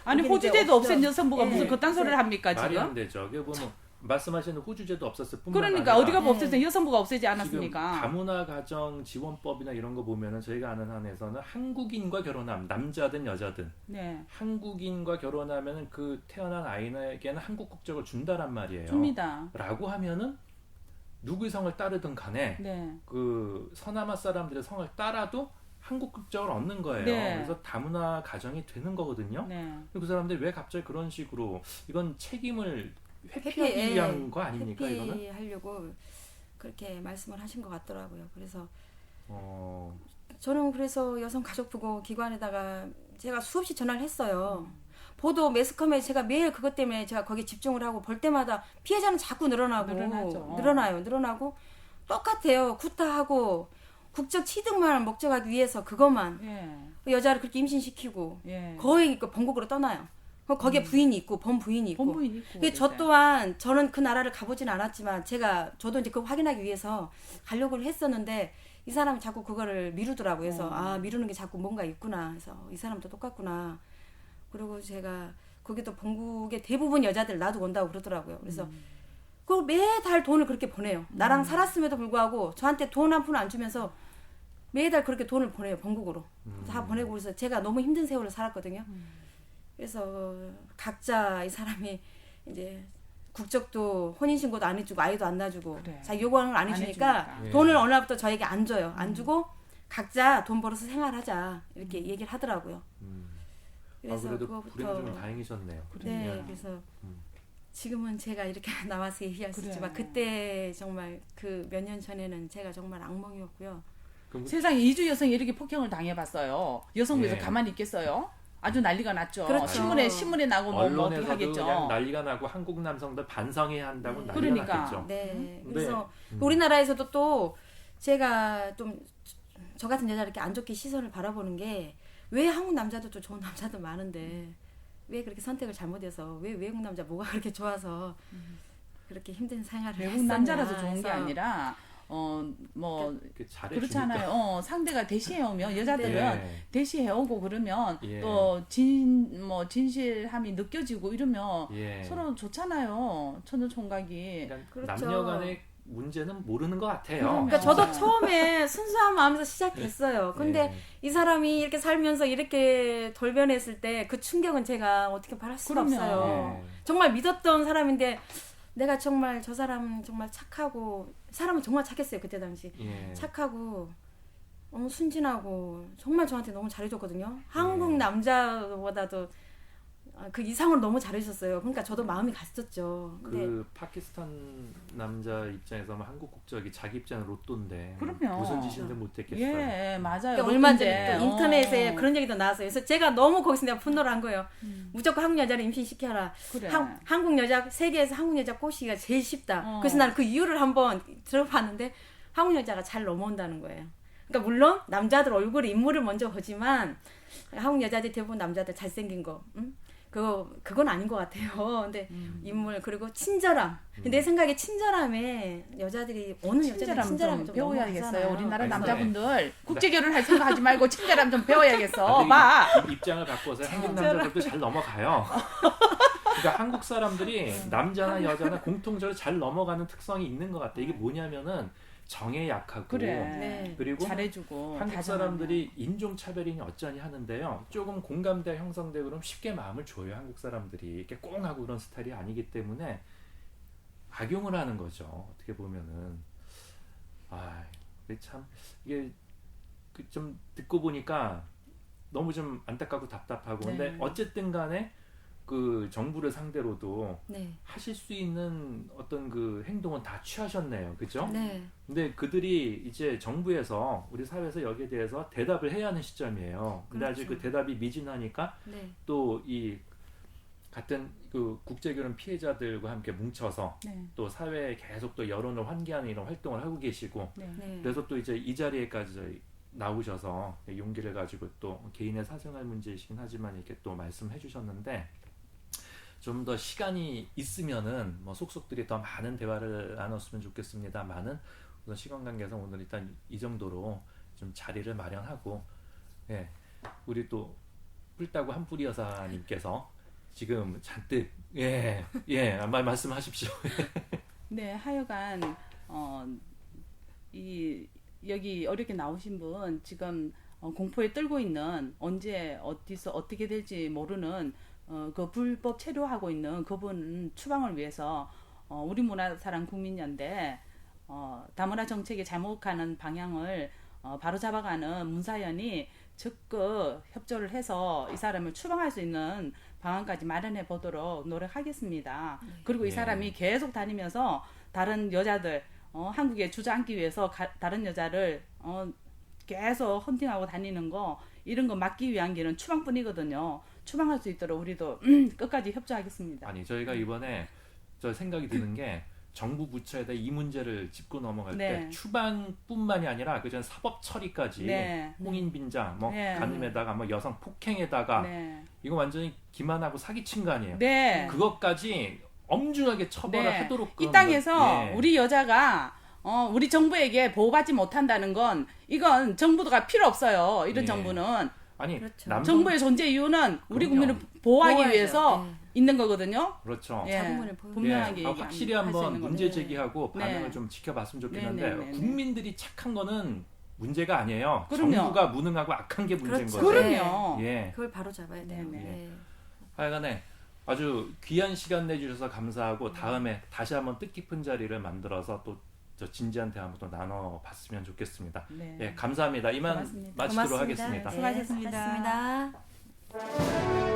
아니 여기는 이제 호주제도 없죠. 없앤 여성부가 예. 무슨 그딴 소리를 합니까 말이 안 지금? 되죠. 이게 보면 말씀하시는 호주제도 없었을 뿐만 그러니까 아니라 어디가 네. 없앴어요? 여성부가 없애지 지금 않았습니까? 다문화 가정 지원법이나 이런 거 보면은 저희가 아는 한에서는 한국인과 결혼하면 남자든 여자든 네. 한국인과 결혼하면은 그 태어난 아이에게는 한국 국적을 준다란 말이에요. 줍니다. 라고 하면은 누구의 성을 따르든 간에 네. 그 서남아 사람들의 성을 따라도 한국 국적을 얻는 거예요. 네. 그래서 다문화 가정이 되는 거거든요. 네. 그 사람들이 왜 갑자기 그런 식으로 이건 책임을 회피하기 회피, 위한 거 아닙니까 이거는? 회피하려고 그렇게 말씀을 하신 것 같더라고요. 그래서 어, 저는 그래서 여성가족부고 기관에다가 제가 수없이 전화를 했어요. 보도 매스컴에 제가 매일 그것 때문에 제가 거기에 집중을 하고 볼 때마다 피해자는 자꾸 늘어나죠. 늘어나고 똑같아요. 구타하고 국적 취득만 목적하기 위해서 그것만 예. 여자를 그렇게 임신시키고 예. 거의 그 본국으로 떠나요. 거기에 부인이 있고 범부인이 있고. 본부인 있고. 근데 저 또한 저는 그 나라를 가보진 않았지만 저도 이제 그거 확인하기 위해서 가려고 했었는데 이 사람이 자꾸 그거를 미루더라고요. 그래서 아 미루는 게 자꾸 뭔가 있구나. 그래서 이 사람도 똑같구나. 그리고 제가 거기도 본국의 대부분 여자들 놔두고 온다고 그러더라고요. 그래서 그걸 매달 돈을 그렇게 보내요. 나랑 살았음에도 불구하고 저한테 돈 한 푼 안 주면서 매달 그렇게 돈을 보내요. 본국으로. 다 보내고 그래서 제가 너무 힘든 세월을 살았거든요. 그래서 각자 이 사람이 이제 국적도 혼인신고도 안 해주고 아이도 안 낳아주고 그래. 자기 요구하는 걸 안 안 해주니까 해주니까. 돈을 어느 날부터 저에게 안 줘요. 안 주고 각자 돈 벌어서 생활하자 이렇게 얘기를 하더라고요. 그래서 그래도 그거부터 불행 좀 다행이셨네요. 네, 예. 그래서 지금은 제가 이렇게 나와서 얘기할 수 있지만 그때 정말 그 몇 년 전에는 제가 정말 악몽이었고요. 그럼 세상에 이주 여성이 이렇게 폭행을 당해봤어요. 여성부에서 예. 가만히 있겠어요? 아주 난리가 났죠. 그렇죠. 신문에 나고 뭐 어떻게 언론에서도 하겠죠. 그냥 난리가 나고 한국 남성들 반성해야 한다고 난리가 그러니까. 났겠죠. 네. 근데, 그래서 우리나라에서도 또 제가 좀 저 같은 여자 이렇게 안 좋게 시선을 바라보는 게 왜 한국 남자들도 좋은 남자들 많은데 왜 그렇게 선택을 잘못해서 왜 외국 남자 뭐가 그렇게 좋아서 그렇게 힘든 생활을 외국 했었냐. 남자라서 좋은 게 해서 아니라 뭐 잘해주니까. 그렇잖아요. 상대가 대시해 오면 여자들은 예. 대시해 오고 그러면 예. 또 진실함이 느껴지고 이러면 예. 서로 좋잖아요. 천하총각이. 그러니까 그렇죠. 남녀 간의 문제는 모르는 것 같아요. 그러니까 저도 처음에 순수한 마음에서 시작했어요. 근데 예. 이 사람이 이렇게 살면서 이렇게 돌변했을 때 그 충격은 제가 어떻게 말할 수가 그럼요. 없어요. 예. 정말 믿었던 사람인데 내가 정말 저 사람 정말 착하고 사람은 정말 착했어요. 그때 당시. 예. 착하고 너무 순진하고 정말 저한테 너무 잘해줬거든요. 예. 한국 남자보다도 그 이상으로 너무 잘해줬어요. 그러니까 저도 마음이 갔었죠. 근데 그 파키스탄 남자 입장에서는 한국 국적이 자기 입장은 로또인데 그럼요. 무슨 짓인데 못했겠어요. 예, 맞아요. 그러니까 얼마 로또인데. 전에 또 인터넷에 그런 얘기도 나왔어요. 그래서 제가 너무 거기서 내가 분노를 한 거예요. 무조건 한국 여자를 임신시켜라. 그래. 한국 여자 세계에서 한국 여자 꼬시기가 제일 쉽다. 어. 그래서 나는 그 이유를 한번 들어봤는데 한국 여자가 잘 넘어온다는 거예요. 그러니까 물론 남자들 얼굴 인물을 먼저 보지만 한국 여자들 대부분 남자들 잘생긴 거, 그건 아닌 것 같아요. 근데 인물 그리고 친절함. 근데 내 생각에 친절함에 여자들이 어느 여자들 친절함 좀 배워야겠어요. 넘어가잖아요. 우리나라 아니, 남자분들 국제 결혼할 생각하지 말고 친절함 좀 배워야겠어. 근데 봐. 입장을 바꿔서 한국 남자들도 잘 넘어가요. 그러니까 한국 사람들이 남자나 여자나 공통적으로 잘 넘어가는 특성이 있는 것 같아. 이게 뭐냐면은 정에 약하고 그래. 네. 그리고 잘해주고 한국 다정하면. 사람들이 인종차별이니 어쩌니 하는데요. 조금 공감대 형성되고 그러면 쉽게 마음을 줘요. 한국 사람들이 이렇게 꽁하고 그런 스타일이 아니기 때문에 악용을 하는 거죠. 어떻게 보면은 참 이게 좀 듣고 보니까 너무 좀 안타깝고 답답하고 근데 네. 어쨌든 간에 그 정부를 상대로도 네. 하실 수 있는 어떤 그 행동은 다 취하셨네요. 그죠? 네. 근데 그들이 이제 정부에서 우리 사회에서 여기에 대해서 대답을 해야 하는 시점이에요. 근데 아직 그 그렇죠. 대답이 미진하니까 네. 또 이 같은 그 국제결혼 피해자들과 함께 뭉쳐서 네. 또 사회에 계속 또 여론을 환기하는 이런 활동을 하고 계시고 네. 네. 그래서 또 이제 이 자리에까지 저희 나오셔서 용기를 가지고 또 개인의 사생활 문제이긴 하지만 이렇게 또 말씀해 주셨는데 좀 더 시간이 있으면은 뭐 속속들이 더 많은 대화를 나눴으면 좋겠습니다만은 우선 시간 관계에서 오늘 일단 이 정도로 좀 자리를 마련하고 우리 또 뿔따구 한뿌리 여사님께서 지금 잔뜩 말씀하십시오. 네, 하여간 여기 어렵게 나오신 분 지금 공포에 떨고 있는 언제 어디서 어떻게 될지 모르는 그 불법 체류하고 있는 그분 추방을 위해서 우리 문화사랑 국민연대 다문화 정책에 잘못 가는 방향을 바로잡아가는 문사연이 적극 협조를 해서 이 사람을 추방할 수 있는 방안까지 마련해 보도록 노력하겠습니다. 그리고 이 사람이 계속 다니면서 다른 여자들 한국에 주저앉기 위해서 다른 여자를 계속 헌팅하고 다니는 거 이런 거 막기 위한 길은 추방뿐이거든요. 추방할 수 있도록 우리도 끝까지 협조하겠습니다. 아니 저희가 이번에 저 생각이 드는 게 정부 부처에다 이 문제를 짚고 넘어갈 네. 때 추방뿐만이 아니라 그전 사법 처리까지 네. 홍인 빈장, 뭐 네. 간음에다가 뭐 여성 폭행에다가 네. 이거 완전히 기만하고 사기친 거 아니에요? 네. 그것까지 엄중하게 처벌을 네. 하도록 이 그런 땅에서 거- 예. 우리 여자가 우리 정부에게 보호받지 못한다는 건 이건 정부가 필요 없어요. 이런 예. 정부는 아니 그렇죠. 남성 정부의 존재 이유는 우리 그럼요. 국민을 보호하기 보호하죠. 위해서 네. 있는 거거든요. 그렇죠. 예. 자부문을 보여. 분명하게 예, 확실히 할수 한번 있는 문제 거죠. 제기하고 네. 반응을 좀 지켜봤으면 좋겠는데 네, 네, 네, 네. 국민들이 착한 거는 문제가 아니에요. 그럼요. 정부가 무능하고 악한 게 문제인 그렇죠. 거죠. 그럼요. 예. 그걸 바로 잡아야 돼요. 네, 네. 네. 하여간에 아주 귀한 시간 내주셔서 감사하고 다음에 다시 한번 뜻깊은 자리를 만들어서 또 저 진지한 대화 한번 또 나눠봤으면 좋겠습니다. 네. 예, 감사합니다. 이만 고맙습니다. 마치도록 고맙습니다. 하겠습니다. 수고하셨습니다. 네, 수고하셨습니다.